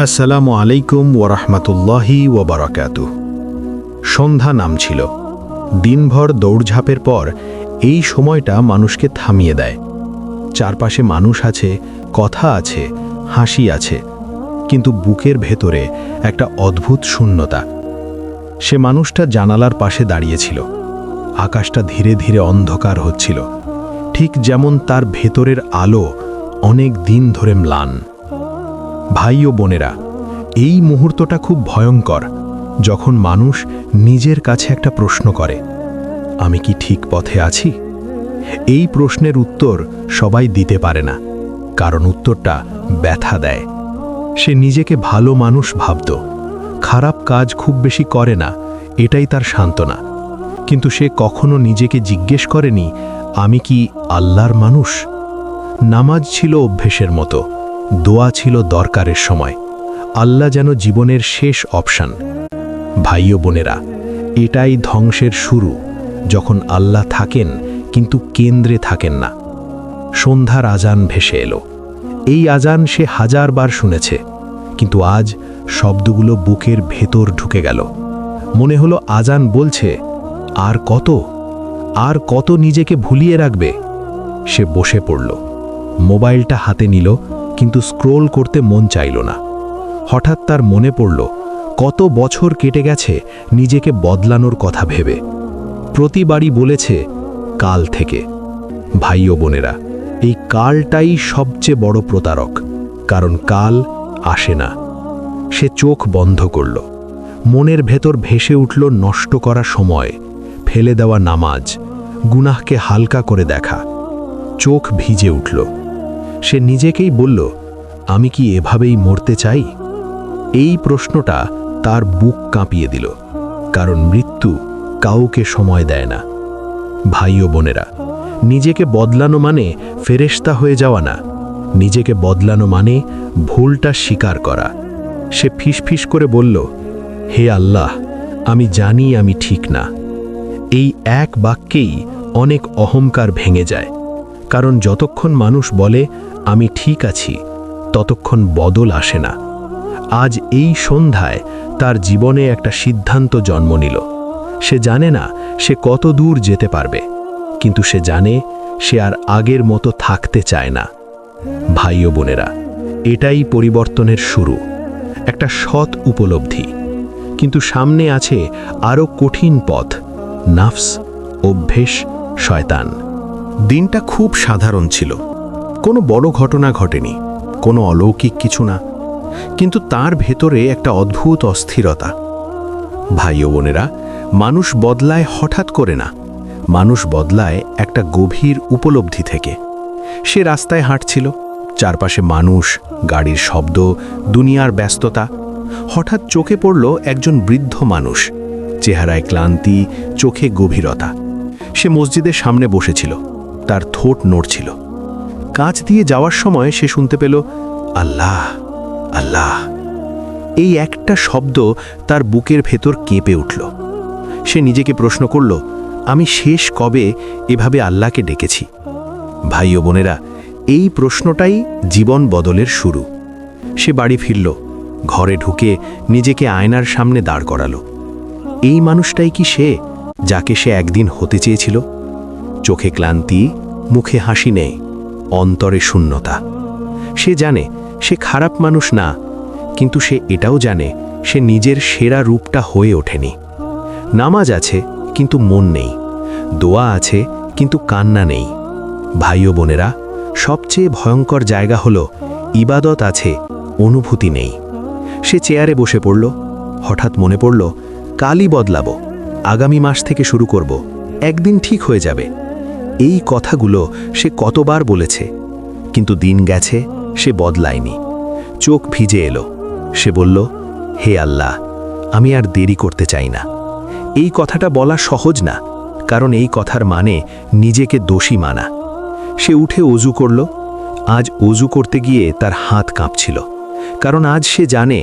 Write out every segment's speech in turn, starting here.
আসসালামু আলাইকুম ওরহমতুল্লাহি ওবরাকাতুহ। সন্ধ্যা নামছিল। দিনভর দৌড়ঝাঁপের পর এই সময়টা মানুষকে থামিয়ে দেয়। চারপাশে মানুষ আছে, কথা আছে, হাসি আছে, কিন্তু বুকের ভেতরে একটা অদ্ভুত শূন্যতা। সে মানুষটা জানালার পাশে দাঁড়িয়েছিল। আকাশটা ধীরে ধীরে অন্ধকার হচ্ছিল, ঠিক যেমন তার ভেতরের আলো অনেক দিন ধরে ম্লান। ভাই ও বোনেরা, এই মুহূর্তটা খুব ভয়ঙ্কর, যখন মানুষ নিজের কাছে একটা প্রশ্ন করে, আমি কি ঠিক পথে আছি? এই প্রশ্নের উত্তর সবাই দিতে পারে না, কারণ উত্তরটা ব্যথা দেয়। সে নিজেকে ভালো মানুষ ভাবত, খারাপ কাজ খুব বেশি করে না, এটাই তার সান্ত্বনা। কিন্তু সে কখনো নিজেকে জিজ্ঞেস করেনি, আমি কি আল্লাহর মানুষ? নামাজ ছিল অভ্যেসের মতো, দোয়া ছিল দরকারের সময়, আল্লাহ যেন জীবনের শেষ অপশন। ভাই ও বোনেরা, এটাই ধ্বংসের শুরু, যখন আল্লাহ থাকেন কিন্তু কেন্দ্রে থাকেন না। সন্ধ্যার আজান ভেসে এলো। এই আজান সে হাজারবার শুনেছে, কিন্তু আজ শব্দগুলো বুকের ভেতর ঢুকে গেল। মনে হলো আজান বলছে, আর কত, আর কত নিজেকে ভুলিয়ে রাখবে? সে বসে পড়ল, মোবাইলটা হাতে নিল, কিন্তু স্ক্রোল করতে মন চাইল না। হঠাৎ তার মনে পড়ল, কত বছর কেটে গেছে নিজেকে বদলানোর কথা ভেবে। প্রতিবারই বলেছে কাল থেকে। ভাই ও বোনেরা, এই কালটাই সবচেয়ে বড় প্রতারক, কারণ কাল আসে না। সে চোখ বন্ধ করল। মনের ভেতর ভেসে উঠল নষ্ট করা সময়, ফেলে দেওয়া নামাজ, গুনাহকে হালকা করে দেখা। চোখ ভিজে উঠল। সে নিজেকেই বলল, আমি কি এভাবেই মরতে চাই? এই প্রশ্নটা তার বুক কাঁপিয়ে দিল, কারণ মৃত্যু কাউকে সময় দেয় না। ভাই ও বোনেরা, নিজেকে বদলানো মানে ফেরেশতা হয়ে যাওয়া না, নিজেকে বদলানো মানে ভুলটা স্বীকার করা। সে ফিসফিস করে বলল, হে আল্লাহ, আমি জানি আমি ঠিক না। এই এক বাক্যেই অনেক অহংকার ভেঙে যায়, কারণ যতক্ষণ মানুষ বলে আমি ঠিক আছি, ততক্ষণ বদল আসে না। আজ এই সন্ধ্যায় তার জীবনে একটা সিদ্ধান্ত জন্ম নিল। সে জানে না সে কত দূর যেতে পারবে, কিন্তু সে জানে সে আর আগের মতো থাকতে চায় না। ভাই ও বোনেরা, এটাই পরিবর্তনের শুরু, একটা সৎ উপলব্ধি। কিন্তু সামনে আছে আরও কঠিন পথ, নাফস, অভ্যেস, শয়তান। দিনটা খুব সাধারণ ছিল, কোনো বড় ঘটনা ঘটেনি, কোনো অলৌকিক কিছু না, কিন্তু তার ভেতরে একটা অদ্ভুত অস্থিরতা। ভাই ও বোনেরা, মানুষ বদলায় হঠাৎ করে না, মানুষ বদলায় একটা গভীর উপলব্ধি থেকে। সে রাস্তায় হাঁটছিল, চারপাশে মানুষ, গাড়ির শব্দ, দুনিয়ার ব্যস্ততা। হঠাৎ চোখে পড়ল একজন বৃদ্ধ মানুষ, চেহারায় ক্লান্তি, চোখে গভীরতা। সে মসজিদের সামনে বসেছিল, তার ঠোঁট নড়ছিল। কাঁচ দিয়ে যাওয়ার সময় সে শুনতে পেল, আল্লাহ, আল্লাহ। এই একটা শব্দ তার বুকের ভেতর কেঁপে উঠল। সে নিজেকে প্রশ্ন করল, আমি শেষ কবে এভাবে আল্লাহকে ডেকেছি? ভাই ও বোনেরা, এই প্রশ্নটাই জীবন বদলের শুরু। সে বাড়ি ফিরল, ঘরে ঢুকে নিজেকে আয়নার সামনে দাঁড় করালো। এই মানুষটাই কি সে, যাকে সে একদিন হতে চেয়েছিল? চোখে ক্লান্তি, মুখে হাসি নেই, অন্তরে শূন্যতা। সে জানে সে খারাপ মানুষ না, কিন্তু সে এটাও জানে সে নিজের সেরা রূপটা হয়ে ওঠেনি। নামাজ আছে কিন্তু মন নেই, দোয়া আছে কিন্তু কান্না নেই। ভাই ও বোনেরা, সবচেয়ে ভয়ঙ্কর জায়গা হলো ইবাদত আছে, অনুভূতি নেই। সে চেয়ারে বসে পড়ল। হঠাৎ মনে পড়ল, কালই বদলাবো, আগামী মাস থেকে শুরু করব, একদিন ঠিক হয়ে যাবে। এই কথাগুলো সে কতবার বলেছে, কিন্তু দিন গেছে, সে বদলায়নি। চোখ ভিজে এলো। সে বলল, হে আল্লাহ, আমি আর দেরি করতে চাই না। এই কথাটা বলা সহজ না, কারণ এই কথার মানে নিজেকে দোষী মানা। সে উঠে অজু করল। আজ অজু করতে গিয়ে তার হাত কাঁপছিল, কারণ আজ সে জানে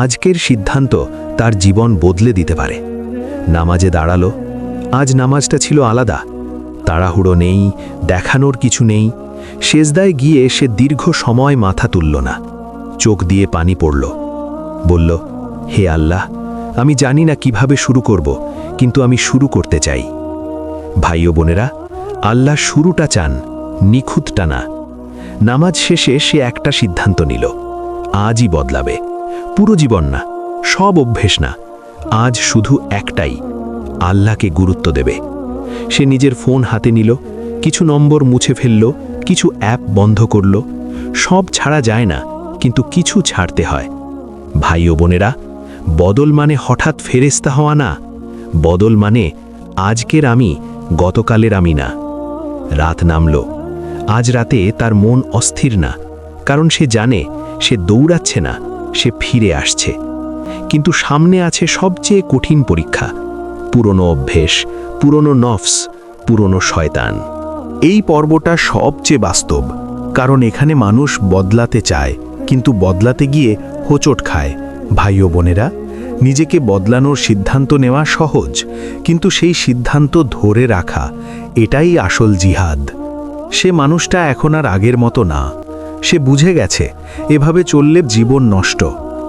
আজকের সিদ্ধান্ত তার জীবন বদলে দিতে পারে। নামাজে দাঁড়ালো। আজ নামাজটা ছিল আলাদা, তাড়াহুড়ো নেই, দেখানোর কিছু নেই। সেজদায় গিয়ে সে দীর্ঘ সময় মাথা তুলল না, চোখ দিয়ে পানি পড়ল। বলল, হে আল্লাহ, আমি জানি না কিভাবে শুরু করব, কিন্তু আমি শুরু করতে চাই। ভাই ও বোনেরা, আল্লাহ শুরুটা চান, নিখুঁতটা না। নামাজ শেষে সে একটা সিদ্ধান্ত নিল, আজই বদলাবে। পুরো জীবন না, সব অভ্যেস না, আজ শুধু একটাই, আল্লাহকে গুরুত্ব দেবে। সে নিজের ফোন হাতে নিল, কিছু নম্বর মুছে ফেলল, কিছু অ্যাপ বন্ধ করল। সব ছাড়া যায় না, কিন্তু কিছু ছাড়তে হয়। ভাই ও বোনেরা, বদল মানে হঠাৎ ফেরেশতা হওয়া না, বদল মানে আজকের আমি গতকালের আমি না। রাত নামল। আজ রাতে তার মন অস্থির না, কারণ সে জানে সে দৌড়াচ্ছে না, সে ফিরে আসছে। কিন্তু সামনে আছে সবচেয়ে কঠিন পরীক্ষা, পুরনো অভ্যেস, পুরনো নফস, পুরনো শয়তান। এই পর্বটা সবচেয়ে বাস্তব, কারণ এখানে মানুষ বদলাতে চায়, কিন্তু বদলাতে গিয়ে হোঁচট খায়। ভাই ও বোনেরা, নিজেকে বদলানোর সিদ্ধান্ত নেওয়া সহজ, কিন্তু সেই সিদ্ধান্ত ধরে রাখা, এটাই আসল জিহাদ। সে মানুষটা এখন আর আগের মতো না। সে বুঝে গেছে এভাবে চললে জীবন নষ্ট,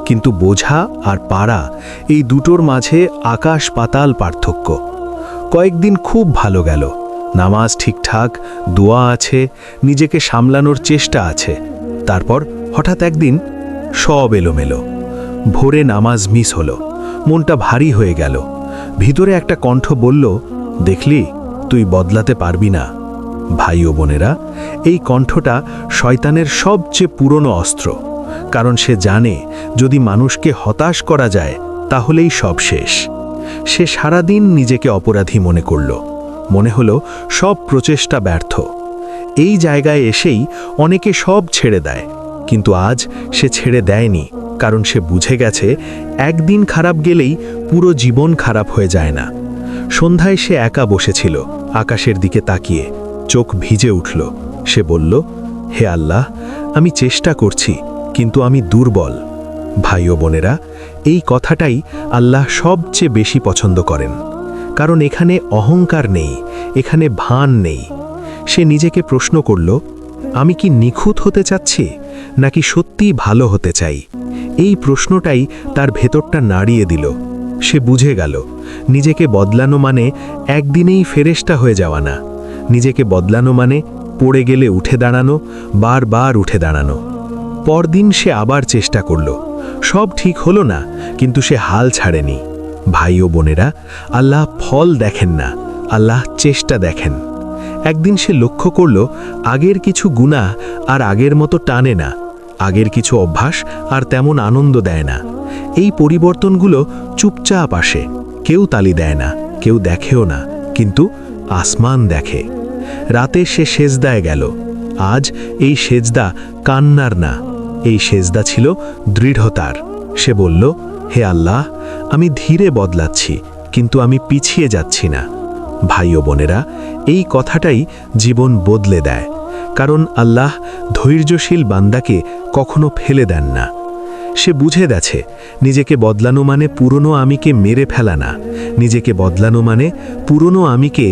কিন্তু বোঝা আর পারা, এই দুটোর মাঝে আকাশ পাতাল পার্থক্য। কয়েকদিন খুব ভালো গেল, নামাজ ঠিকঠাক, দোয়া আছে, নিজেকে সামলানোর চেষ্টা আছে। তারপর হঠাৎ একদিন সব এলোমেলো। ভোরে নামাজ মিস হলো, মনটা ভারী হয়ে গেল। ভিতরে একটা কণ্ঠ বলল, দেখলি, তুই বদলাতে পারবি না। ভাই ও বোনেরা, এই কণ্ঠটা শয়তানের সবচেয়ে পুরনো অস্ত্র, কারণ সে জানে যদি মানুষকে হতাশ করা যায় তাহলেই সব শেষ। সে সারাদিন নিজেকে অপরাধী মনে করল, মনে হলো সব প্রচেষ্টা ব্যর্থ। এই জায়গায় এসেই অনেকে সব ছেড়ে দেয়, কিন্তু আজ সে ছেড়ে দেয়নি, কারণ সে বুঝে গেছে একদিন খারাপ গেলেই পুরো জীবন খারাপ হয়ে যায় না। সন্ধ্যায় সে একা বসেছিল, আকাশের দিকে তাকিয়ে চোখ ভিজে উঠল। সে বলল, হে আল্লাহ, আমি চেষ্টা করছি, কিন্তু আমি দুর্বল। ভাই ও বোনেরা, এই কথাটাই আল্লাহ সবচেয়ে বেশি পছন্দ করেন, কারণ এখানে অহংকার নেই, এখানে ভান নেই। সে নিজেকে প্রশ্ন করল, আমি কি নিখুঁত হতে চাচ্ছি, নাকি সত্যিই ভালো হতে চাই? এই প্রশ্নটাই তার ভেতরটা নাড়িয়ে দিল। সে বুঝে গেল নিজেকে বদলানো মানে একদিনেই ফেরেশতা হয়ে যাওয়া না। নিজেকে বদলানো মানে পড়ে গেলে উঠে দাঁড়ানো, বারবার উঠে দাঁড়ানো। পরদিন সে আবার চেষ্টা করল, সব ঠিক হলো না, কিন্তু সে হাল ছাড়েনি। ভাই ও বোনেরা, আল্লাহ ফল দেখেন না, আল্লাহ চেষ্টা দেখেন। একদিন সে লক্ষ্য করল আগের কিছু গুনাহ আর আগের মতো টানে না, আগের কিছু অভ্যাস আর তেমন আনন্দ দেয় না। এই পরিবর্তনগুলো চুপচাপ আসে, কেউ তালি দেয় না, কেউ দেখেও না, কিন্তু আসমান দেখে। রাতে সে সেজদায় গেল। আজ এই সেজদা কান্নার না, এই সেজদা ছিল দৃঢ়তার। সে বলল, হে আল্লাহ, আমি ধীরে বদলাচ্ছি, কিন্তু আমি পিছিয়ে যাচ্ছি না। ভাই ও বোনেরা, এই কথাটাই জীবন বদলে দেয়, কারণ আল্লাহ ধৈর্যশীল বান্দাকে কখনো ফেলে দেন না। সে বুঝে গেছে নিজেকে বদলানো মানে পুরনো আমিকে মেরে ফেলা না, নিজেকে বদলানো মানে পুরনো আমিকে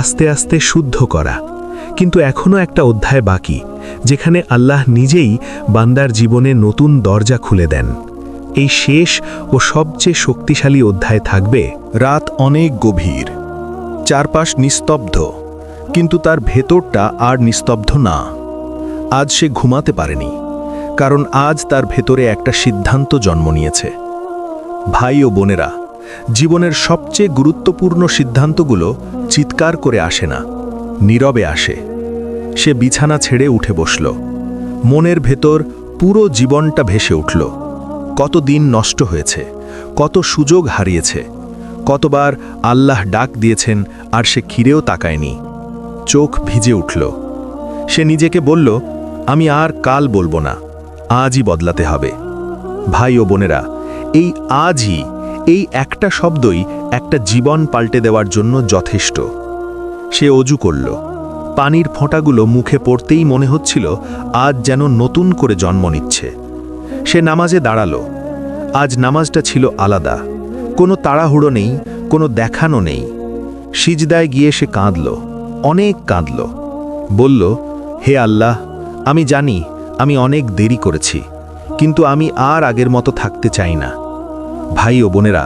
আস্তে আস্তে শুদ্ধ করা। কিন্তু এখনও একটা অধ্যায় বাকি, যেখানে আল্লাহ নিজেই বান্দার জীবনে নতুন দরজা খুলে দেন। এই শেষ ও সবচেয়ে শক্তিশালী অধ্যায় থাকবে। রাত অনেক গভীর, চারপাশ নিস্তব্ধ, কিন্তু তার ভেতরটা আর নিস্তব্ধ না। আজ সে ঘুমাতে পারেনি, কারণ আজ তার ভেতরে একটা সিদ্ধান্ত জন্ম নিয়েছে। ভাই ও বোনেরা, জীবনের সবচেয়ে গুরুত্বপূর্ণ সিদ্ধান্তগুলো চিৎকার করে আসে না, নীরবে আসে। সে বিছানা ছেড়ে উঠে বসল। মনের ভেতর পুরো জীবনটা ভেসে উঠল। কত দিন নষ্ট হয়েছে, কত সুযোগ হারিয়েছে, কতবার আল্লাহ ডাক দিয়েছেন আর সে ঘিরেও তাকায়নি। চোখ ভিজে উঠল। সে নিজেকে বলল, আমি আর কাল বলবো না, আজই বদলাতে হবে। ভাই ও বোনেরা, এই আজই, এই একটা শব্দই একটা জীবন পাল্টে দেওয়ার জন্য যথেষ্ট। সে অজু করল। পানির ফোঁটাগুলো মুখে পড়তেই মনে হচ্ছিল আজ যেন নতুন করে জন্ম নিচ্ছে। সে নামাজে দাঁড়ালো। আজ নামাজটা ছিল আলাদা, কোনো তাড়াহুড়ো নেই, কোনো দেখানো নেই। সিজদায় গিয়ে সে কাঁদল, অনেক কাঁদল। বলল, হে আল্লাহ, আমি জানি আমি অনেক দেরি করেছি, কিন্তু আমি আর আগের মতো থাকতে চাই না। ভাই ও বোনেরা,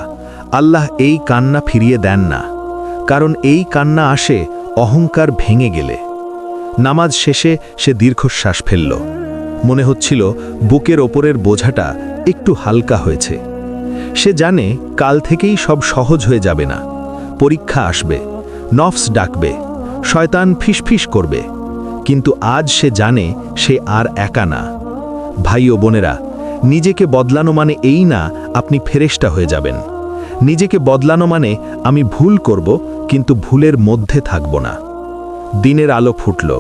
আল্লাহ এই কান্না ফিরিয়ে দেন না, কারণ এই কান্না আসে অহংকার ভেঙে গেলে। নামাজ শেষে সে দীর্ঘশ্বাস ফেলল। মনে হচ্ছিল বুকের ওপরের বোঝাটা একটু হালকা হয়েছে। সে জানে কাল থেকেই সব সহজ হয়ে যাবে না। পরীক্ষা আসবে, নফস ডাকবে, শয়তান ফিসফিস করবে, কিন্তু আজ সে জানে সে আর একা না। ভাই ও বোনেরা, নিজেকে বদলানো মানে এই না আপনি ফেরেশতা হয়ে যাবেন। নিজেকে বদলানো মানে আমি ভুল করব, কিন্তু ভুলের মধ্যে থাকব না। দিনের আলো ফুটল।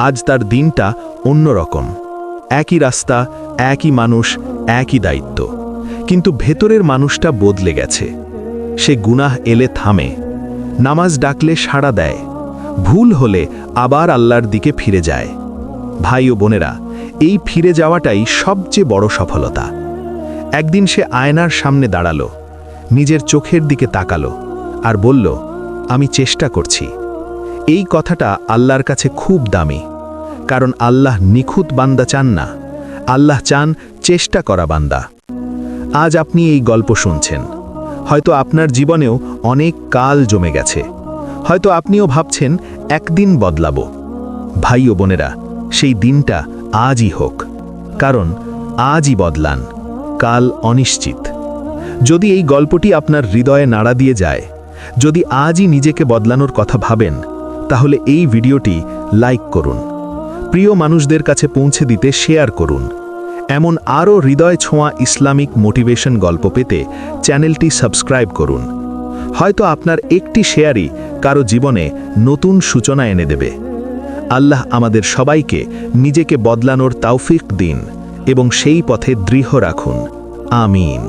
আজ তার দিনটা অন্যরকম। একই রাস্তা, একই মানুষ, একই দায়িত্ব, কিন্তু ভেতরের মানুষটা বদলে গেছে। সে গুনাহ এলে থামে, নামাজ ডাকলে সাড়া দেয়, ভুল হলে আবার আল্লাহর দিকে ফিরে যায়। ভাই ও বোনেরা, এই ফিরে যাওয়াটাই সবচেয়ে বড় সফলতা। একদিন সে আয়নার সামনে দাঁড়ালো, নিজের চোখের দিকে তাকালো আর বলল, আমি চেষ্টা করছি। এই কথাটা আল্লাহর কাছে খুব দামি, কারণ আল্লাহ নিখুঁত বান্দা চান না, আল্লাহ চান চেষ্টা করা বান্দা। আজ আপনি এই গল্প শুনছেন। হয়তো আপনার জীবনেও অনেক কাল জমে গেছে। হয়তো আপনিও ভাবছেন একদিন বদলাবো। ভাই ও বোনেরা, সেই দিনটা আজই হোক, কারণ আজই বদলান, কাল অনিশ্চিত। যদি এই গল্পটি আপনার হৃদয়ে নাড়া দিয়ে যায়, যদি আজই নিজেকে বদলানোর কথা ভাবেন, তাহলে এই ভিডিওটি লাইক করুন, প্রিয় মানুষদের কাছে পৌঁছে দিতে শেয়ার করুন। এমন আরও হৃদয় ছোঁয়া ইসলামিক মোটিভেশন গল্প পেতে চ্যানেলটি সাবস্ক্রাইব করুন। হয়তো আপনার একটি শেয়ারই কারো জীবনে নতুন সূচনা এনে দেবে। আল্লাহ আমাদের সবাইকে নিজেকে বদলানোর তৌফিক দিন এবং সেই পথে দৃঢ় রাখুন। আমিন।